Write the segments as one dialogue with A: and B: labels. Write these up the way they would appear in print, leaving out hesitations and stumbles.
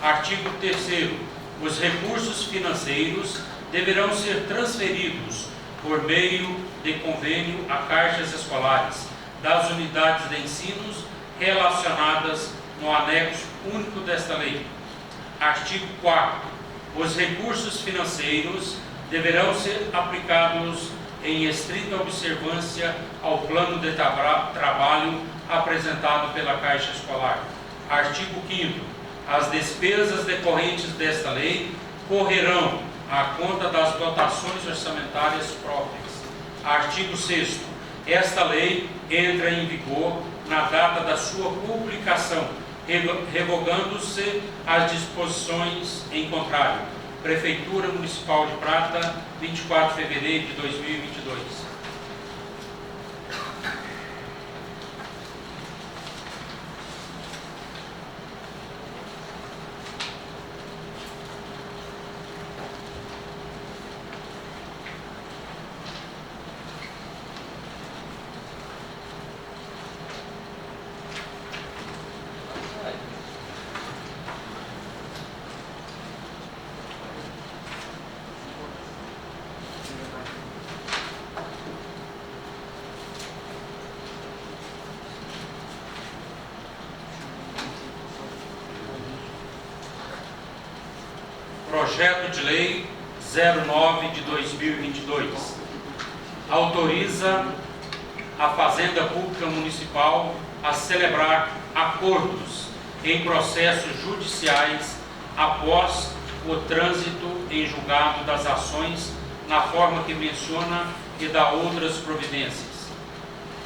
A: Artigo 3º. Os recursos financeiros deverão ser transferidos por meio de convênio a caixas escolares das unidades de ensino relacionadas no anexo único desta lei. Artigo 4º. Os recursos financeiros deverão ser aplicados em estrita observância ao plano de trabalho apresentado pela Caixa Escolar. Artigo 5º. As despesas decorrentes desta lei correrão à conta das dotações orçamentárias próprias. Artigo 6º. Esta lei entra em vigor na data da sua publicação, revogando-se as disposições em contrário. Prefeitura Municipal de Prata, 24 de fevereiro de 2022. Projeto de Lei 09 de 2022 autoriza a Fazenda Pública Municipal a celebrar acordos em processos judiciais após o trânsito em julgado das ações na forma que menciona e dá outras providências.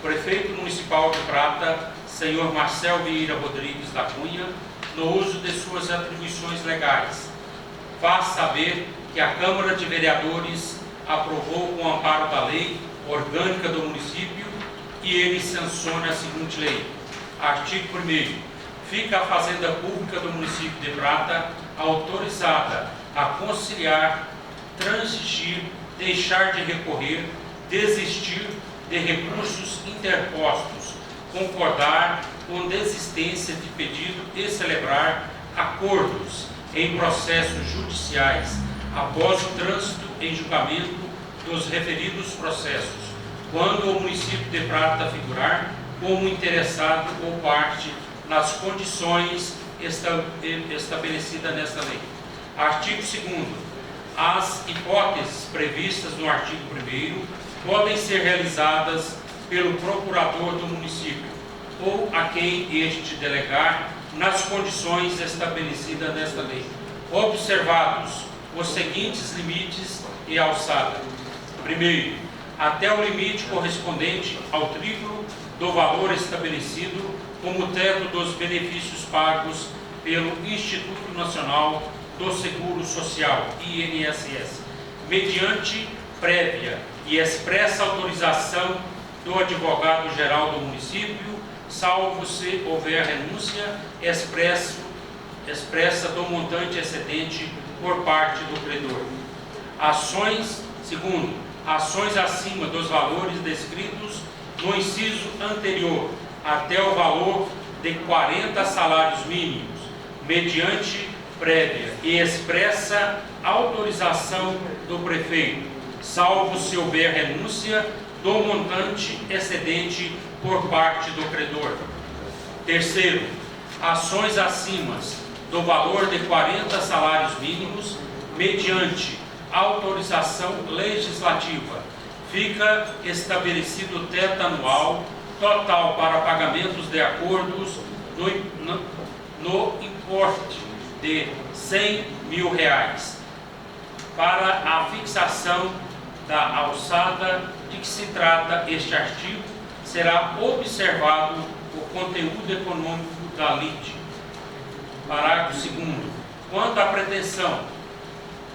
A: Prefeito Municipal de Prata, senhor Marcel Vieira Rodrigues da Cunha, no uso de suas atribuições legais, faz saber que a Câmara de Vereadores aprovou com amparo da lei orgânica do município e ele sanciona a seguinte lei. Artigo 1º. Fica a Fazenda Pública do município de Prata autorizada a conciliar, transigir, deixar de recorrer, desistir de recursos interpostos, concordar com desistência de pedido e celebrar acordos em processos judiciais após o trânsito em julgamento dos referidos processos, quando o município de Prata figurar como interessado ou parte nas condições estabelecidas nesta lei. Artigo 2º. As hipóteses previstas no artigo 1º podem ser realizadas pelo procurador do município ou a quem este delegar nas condições estabelecidas nesta lei, observados os seguintes limites e alçada. Primeiro, até o limite correspondente ao triplo do valor estabelecido como teto dos benefícios pagos pelo Instituto Nacional do Seguro Social, INSS, mediante prévia e expressa autorização do advogado-geral do município, salvo se houver renúncia expressa do montante excedente por parte do credor. Segundo, ações acima dos valores descritos no inciso anterior, até o valor de 40 salários mínimos, mediante prévia e expressa autorização do prefeito, salvo se houver renúncia do montante excedente por parte do credor. Terceiro, ações acima do valor de 40 salários mínimos, mediante autorização legislativa, fica estabelecido o teto anual total para pagamentos de acordos no importe de R$100 mil para a fixação da alçada de que se trata este artigo, será observado o conteúdo econômico da lide. Parágrafo 2º. Quanto à pretensão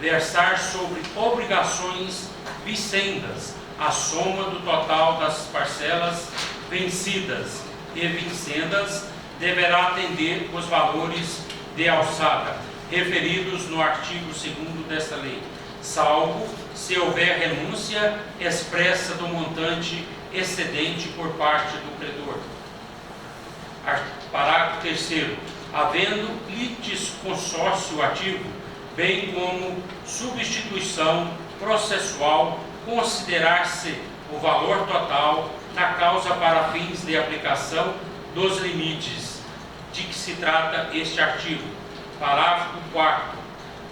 A: versar sobre obrigações vincendas a soma do total das parcelas vencidas e vincendas deverá atender os valores de alçada referidos no artigo 2º desta lei, salvo se houver renúncia expressa do montante excedente por parte do credor. Parágrafo 3º. Havendo litisconsorte sócio ativo, bem como substituição processual, considerar-se o valor total da causa para fins de aplicação dos limites de que se trata este artigo. Parágrafo 4º.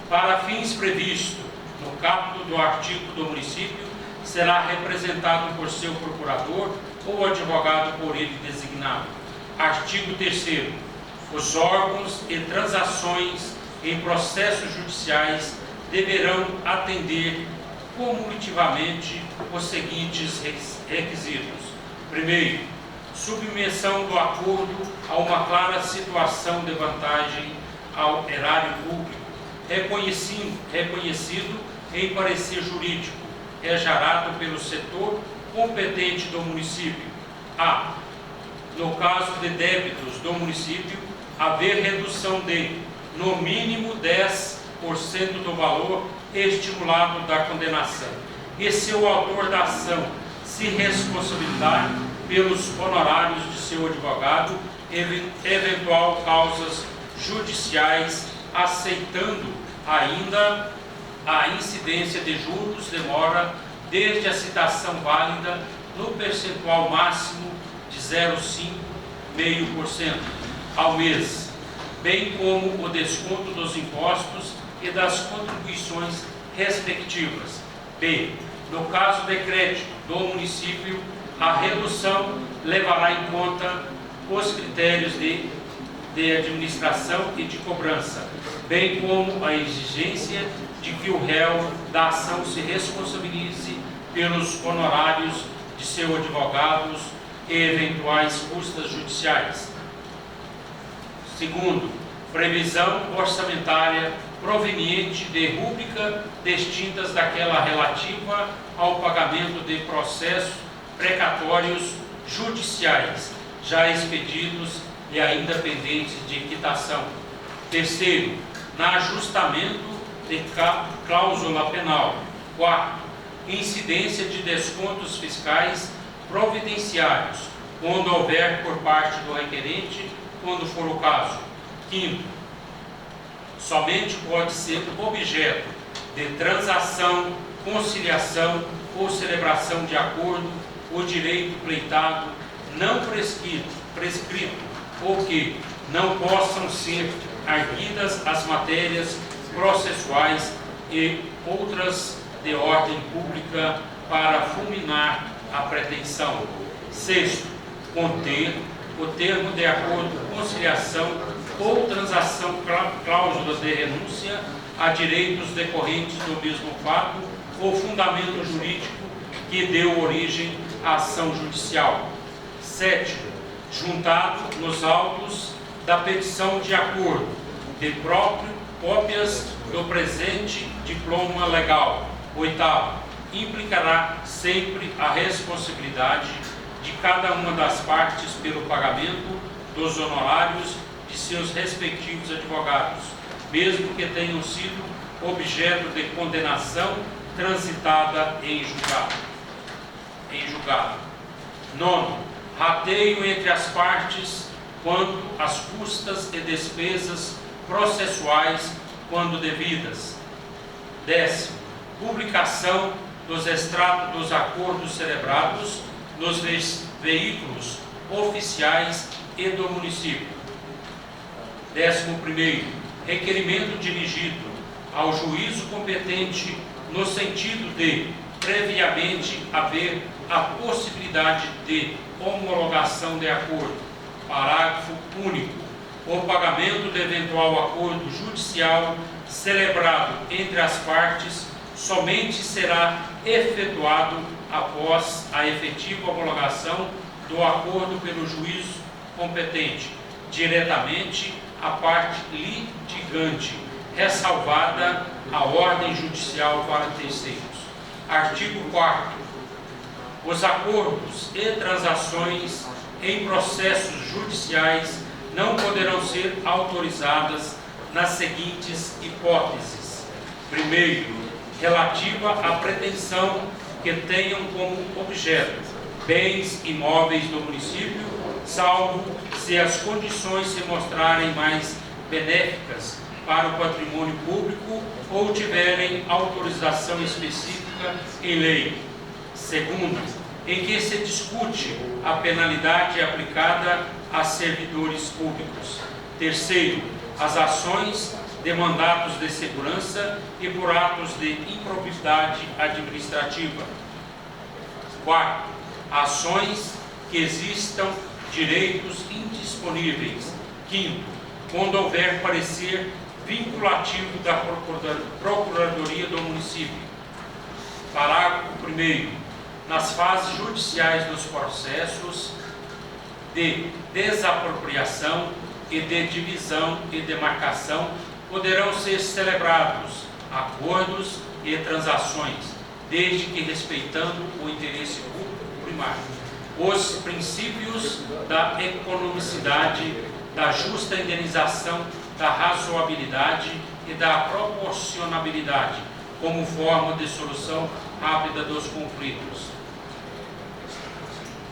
A: Para fins previstos no caput do artigo do município, será representado por seu procurador ou advogado por ele designado. Artigo 3º. Os órgãos e transações em processos judiciais deverão atender cumulativamente os seguintes requisitos. Primeiro, submissão do acordo a uma clara situação de vantagem ao erário público, reconhecido em parecer jurídico, gerado pelo setor competente do município. A. No caso de débitos do município, haver redução de, no mínimo, 10% do valor estimulado da condenação, e se o autor da ação se responsabilizar pelos honorários de seu advogado, eventual causas judiciais, aceitando ainda a incidência de juros de mora desde a citação válida no percentual máximo de 0,5% ao mês, bem como o desconto dos impostos e das contribuições respectivas. B. No caso de crédito do município, a redução levará em conta os critérios de administração e de cobrança, bem como a exigência de que o réu da ação se responsabilize pelos honorários de seus advogados e eventuais custas judiciais. Segundo, previsão orçamentária proveniente de rúbrica distintas daquela relativa ao pagamento de processos precatórios judiciais, já expedidos e ainda pendentes de quitação. Terceiro, na ajustamento de cláusula penal. Quarto, incidência de descontos fiscais providenciários, quando houver por parte do requerente, quando for o caso. Quinto, somente pode ser objeto de transação, conciliação ou celebração de acordo o direito pleitado não prescrito ou que não possam ser arguidas as matérias processuais e outras de ordem pública para fulminar a pretensão. Sexto, conter o termo de acordo, conciliação ou transação, cláusulas de renúncia a direitos decorrentes do mesmo fato ou fundamento jurídico que deu origem à ação judicial. Sétimo, juntado nos autos da petição de acordo, de próprio cópias do presente diploma legal. Oitavo, implicará sempre a responsabilidade de cada uma das partes pelo pagamento dos honorários de seus respectivos advogados, mesmo que tenham sido objeto de condenação transitada em julgado. Nono, rateio entre as partes quanto às custas e despesas processuais quando devidas. Décimo, publicação dos extratos dos acordos celebrados nos veículos oficiais e do município. 11º, requerimento dirigido ao juízo competente no sentido de previamente haver a possibilidade de homologação de acordo. Parágrafo único. O pagamento de eventual acordo judicial celebrado entre as partes somente será efetuado após a efetiva homologação do acordo pelo juízo competente, diretamente à parte litigante, ressalvada a ordem judicial para terceiros. Artigo 4º. Os acordos e transações em processos judiciais não poderão ser autorizadas nas seguintes hipóteses. Primeiro, relativa à pretensão que tenham como objeto bens imóveis do município, salvo se as condições se mostrarem mais benéficas para o patrimônio público ou tiverem autorização específica em lei. Segundo, em que se discute a penalidade aplicada a servidores públicos. Terceiro, as ações de mandatos de segurança e por atos de improbidade administrativa. Quarto, ações que existam direitos indisponíveis. Quinto, quando houver parecer vinculativo da Procuradoria do Município. Parágrafo 1º. Nas fases judiciais dos processos de desapropriação e de divisão e demarcação poderão ser celebrados acordos e transações, desde que respeitando o interesse público primário, os princípios da economicidade, da justa indenização, da razoabilidade e da proporcionalidade, como forma de solução rápida dos conflitos.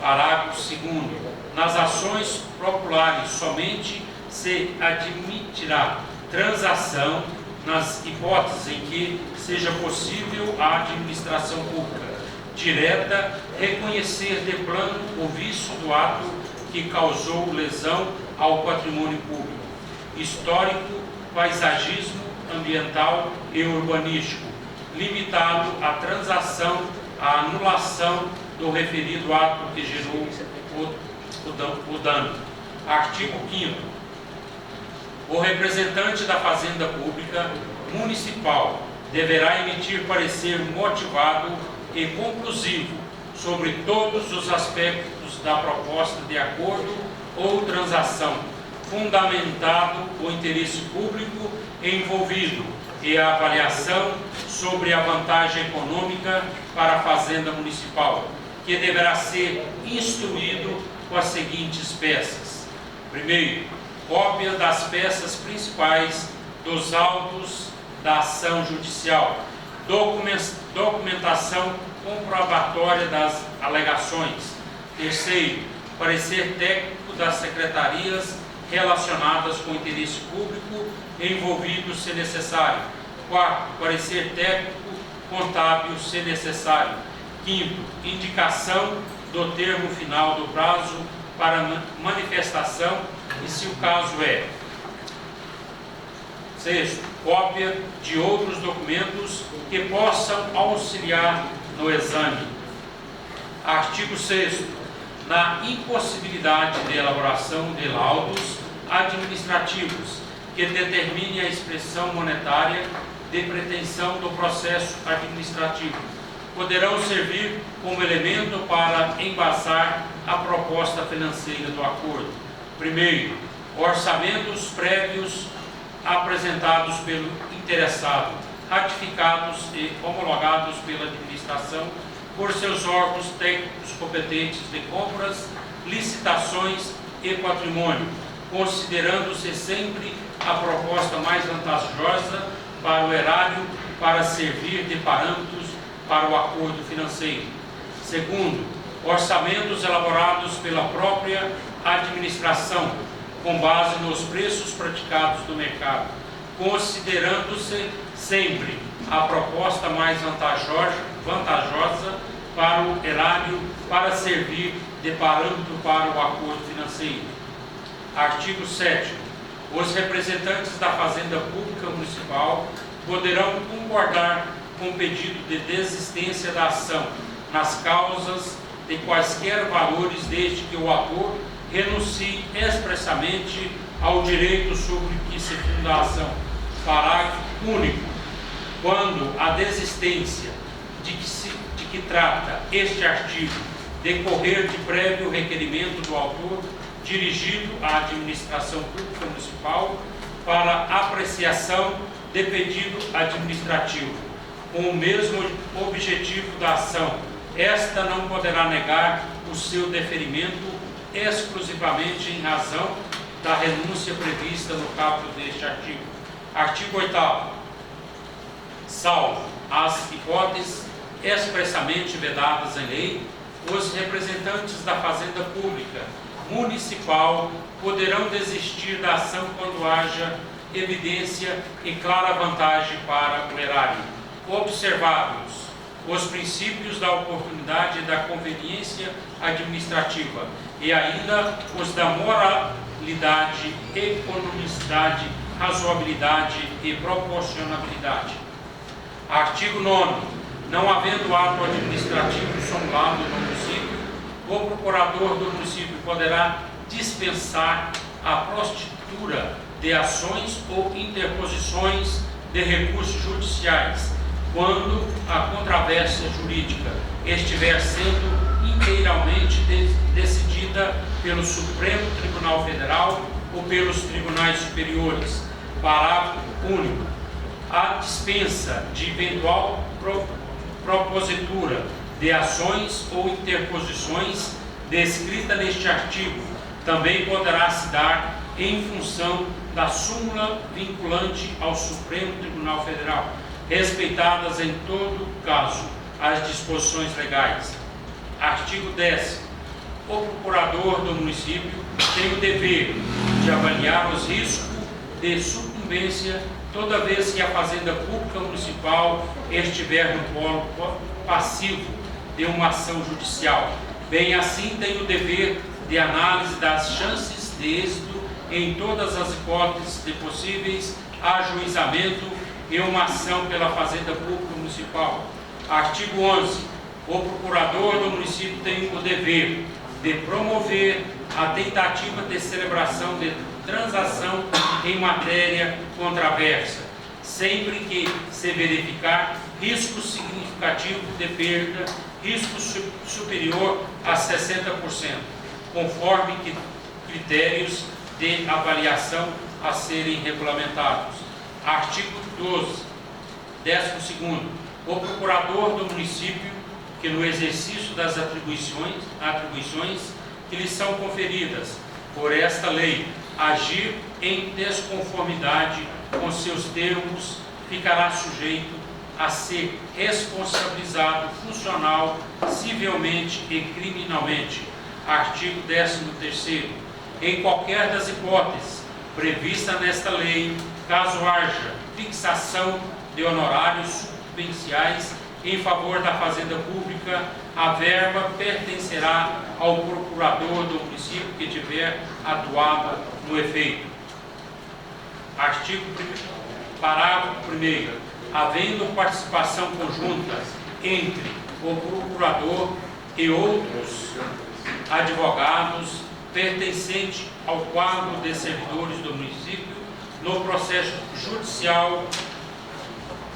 A: Parágrafo 2º. Nas ações populares somente se admitirá transação nas hipóteses em que seja possível a administração pública direta reconhecer de plano o vício do ato que causou lesão ao patrimônio público, histórico, paisagismo, ambiental e urbanístico, limitado à transação, à anulação do referido ato que gerou o dano. Artigo 5º. O representante da Fazenda Pública Municipal deverá emitir parecer motivado e conclusivo sobre todos os aspectos da proposta de acordo ou transação, fundamentado o interesse público envolvido e a avaliação sobre a vantagem econômica para a Fazenda Municipal, que deverá ser instruído com as seguintes peças. Primeiro, cópia das peças principais dos autos da ação judicial, documentação comprobatória das alegações. Terceiro, parecer técnico das secretarias relacionadas com o interesse público envolvido, se necessário. Quarto, parecer técnico contábil, se necessário. Quinto, indicação do termo final do prazo para manifestação e, se o caso é. Sexto, cópia de outros documentos que possam auxiliar no exame. Artigo 6º. Na impossibilidade de elaboração de laudos administrativos que determine a expressão monetária de pretensão do processo administrativo, poderão servir como elemento para embasar a proposta financeira do acordo. Primeiro, orçamentos prévios apresentados pelo interessado, ratificados e homologados pela administração por seus órgãos técnicos competentes de compras, licitações e patrimônio, considerando-se sempre a proposta mais vantajosa para o erário para servir de parâmetros para o acordo financeiro. Segundo, orçamentos elaborados pela própria administração, com base nos preços praticados do mercado, considerando-se sempre a proposta mais vantajosa para o erário para servir de parâmetro para o acordo financeiro. Artigo 7º. Os representantes da Fazenda Pública Municipal poderão concordar com o pedido de desistência da ação nas causas de quaisquer valores, desde que o ator renuncie expressamente ao direito sobre que se funda a ação. Parágrafo único. Quando a desistência de que trata este artigo decorrer de prévio requerimento do autor dirigido à administração pública municipal para apreciação de pedido administrativo, com o mesmo objetivo da ação, esta não poderá negar o seu deferimento exclusivamente em razão da renúncia prevista no caput deste artigo. Artigo 8º. Salvo as hipóteses expressamente vedadas em lei, os representantes da Fazenda Pública Municipal poderão desistir da ação quando haja evidência e clara vantagem para o erário. Observados os princípios da oportunidade e da conveniência administrativa e ainda os da moralidade, economicidade, razoabilidade e proporcionalidade. Artigo 9º. Não havendo ato administrativo somado no município, o procurador do município poderá dispensar a prostitutura de ações ou interposições de recursos judiciais, quando a controvérsia jurídica estiver sendo inteiramente decidida pelo Supremo Tribunal Federal ou pelos tribunais superiores. Parágrafo único. A dispensa de eventual propositura de ações ou interposições descrita neste artigo também poderá se dar em função da súmula vinculante ao Supremo Tribunal Federal, respeitadas em todo caso as disposições legais. Artigo 10º. O procurador do município tem o dever de avaliar os riscos de sucumbência toda vez que a Fazenda Pública Municipal estiver no polo passivo de uma ação judicial. Bem assim, tem o dever de análise das chances de êxito em todas as hipóteses de possíveis ajuizamento e uma ação pela Fazenda Pública Municipal. Artigo 11. O procurador do município tem o dever de promover a tentativa de celebração de transação em matéria controversa, sempre que se verificar risco significativo de perda, risco superior a 60%, conforme critérios de avaliação a serem regulamentados. Artigo 12. O procurador do município, que no exercício das atribuições que lhe são conferidas por esta lei, agir em desconformidade com seus termos, ficará sujeito a ser responsabilizado funcional, civilmente e criminalmente. Artigo 13º. Em qualquer das hipóteses prevista nesta lei, caso haja fixação de honorários subvenciais em favor da Fazenda Pública, a verba pertencerá ao procurador do município que tiver atuado no efeito. Artigo 1º. Parágrafo 1º. Havendo participação conjunta entre o procurador e outros advogados pertencente ao quadro de servidores do município no processo judicial,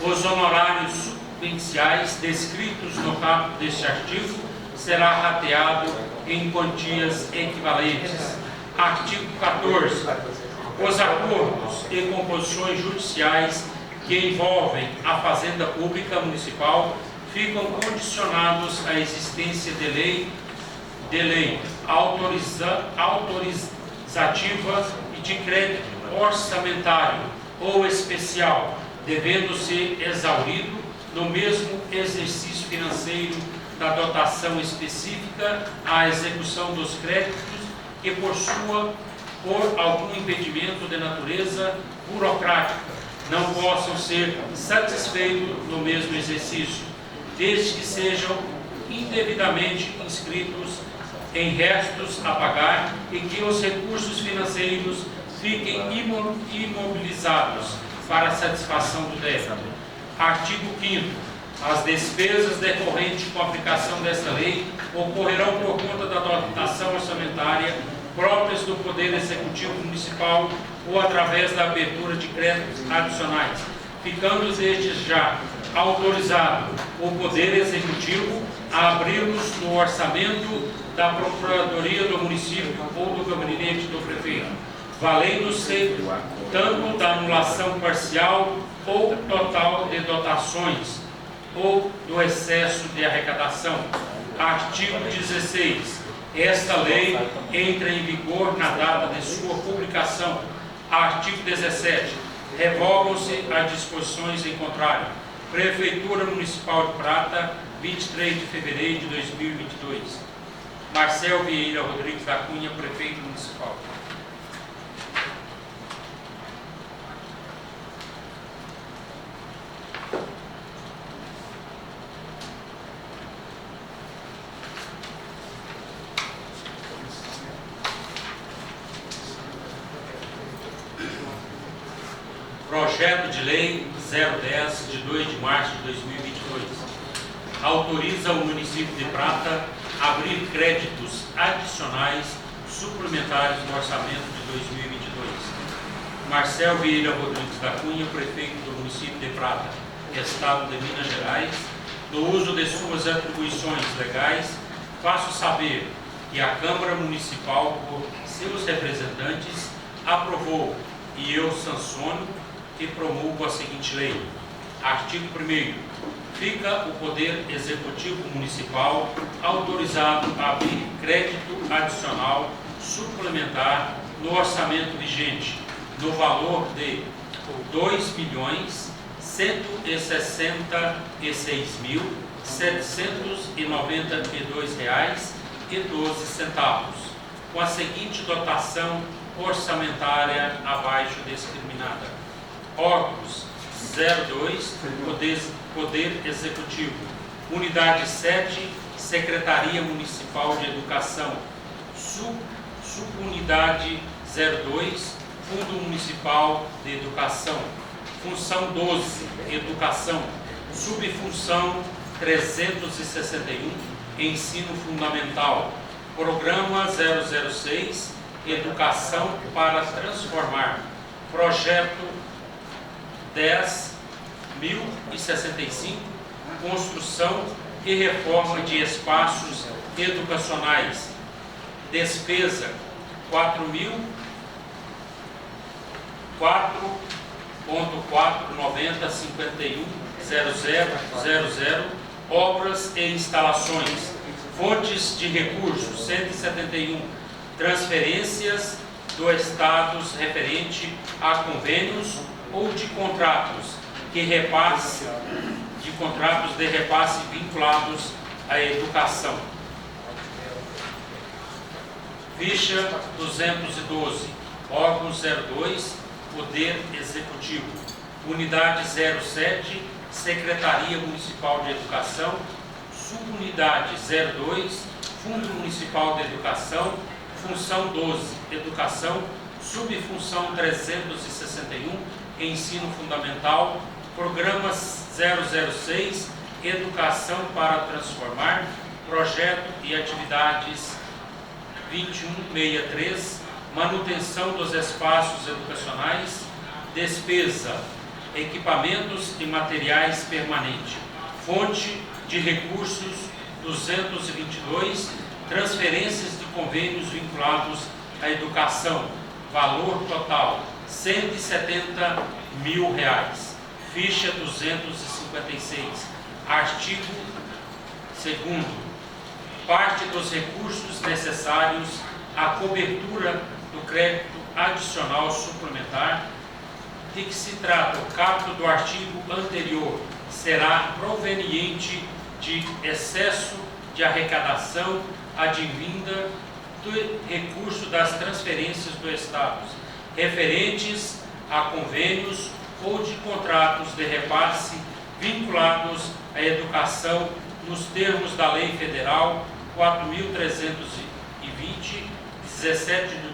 A: os honorários subvenciais descritos no caput deste artigo será rateado em quantias equivalentes. Artigo 14. Os acordos e composições judiciais que envolvem a Fazenda Pública Municipal ficam condicionados à existência de lei autorizativa e de crédito orçamentário ou especial, devendo ser exaurido no mesmo exercício financeiro da dotação específica à execução dos créditos que por algum impedimento de natureza burocrática não possam ser satisfeitos no mesmo exercício, desde que sejam indevidamente inscritos em restos a pagar e que os recursos financeiros fiquem imobilizados para a satisfação do débito. Artigo 5º. As despesas decorrentes com a aplicação desta lei ocorrerão por conta da dotação orçamentária próprias do Poder Executivo Municipal ou através da abertura de créditos adicionais, ficando desde já autorizado o Poder Executivo a abri-los no orçamento da Procuradoria do Município ou do Gabinete do Prefeito, valendo-se tanto da anulação parcial ou total de dotações ou do excesso de arrecadação. Artigo 16. Esta lei entra em vigor na data de sua publicação. Artigo 17. Revogam-se as disposições em contrário. Prefeitura Municipal de Prata, 23 de fevereiro de 2022. Marcel Vieira Rodrigues da Cunha, Prefeito Municipal. Projeto de Lei 010, de 2 de março de 2022. Autoriza o município de Prata a abrir créditos adicionais suplementares no orçamento de 2022. Marcel Vieira Rodrigues da Cunha, prefeito do município de Prata, Estado de Minas Gerais, no uso de suas atribuições legais, faço saber que a Câmara Municipal, por seus representantes, aprovou e eu sanciono e promulgo a seguinte lei. Artigo 1º. Fica o Poder Executivo Municipal autorizado a abrir crédito adicional suplementar no orçamento vigente, no valor de R$ 2.166.792,12, com a seguinte dotação orçamentária abaixo discriminada. Órgãos 02, Poder Executivo. Unidade 7, Secretaria Municipal de Educação. Subunidade 02, Fundo Municipal de Educação. Função 12, Educação. Subfunção 361, Ensino Fundamental. Programa 006, Educação para Transformar. Projeto 10.065, Construção e Reforma de Espaços Educacionais. Despesa 4.490.51.00.00. Obras e instalações. Fontes de recursos 171. Transferências do Estados referente a convênios ou de contratos de repasse vinculados à educação. Ficha 212, órgãos 02, Poder Executivo. Unidade 07, Secretaria Municipal de Educação. Subunidade 02, Fundo Municipal de Educação. Função 12, Educação. Subfunção 361, Ensino Fundamental. Programa 006, Educação para Transformar. Projeto e atividades 2163, Manutenção dos espaços educacionais. Despesa, equipamentos e materiais permanente. Fonte de recursos 222, transferências de convênios vinculados à educação. Valor total R$170 mil. Ficha 256. Artigo 2º. Parte dos recursos necessários à cobertura do crédito adicional suplementar de que se trata o caput do artigo anterior será proveniente de excesso de arrecadação advinda do recurso das transferências do Estado, referentes a convênios ou de contratos de repasse vinculados à educação nos termos da Lei Federal 4.320, 17 de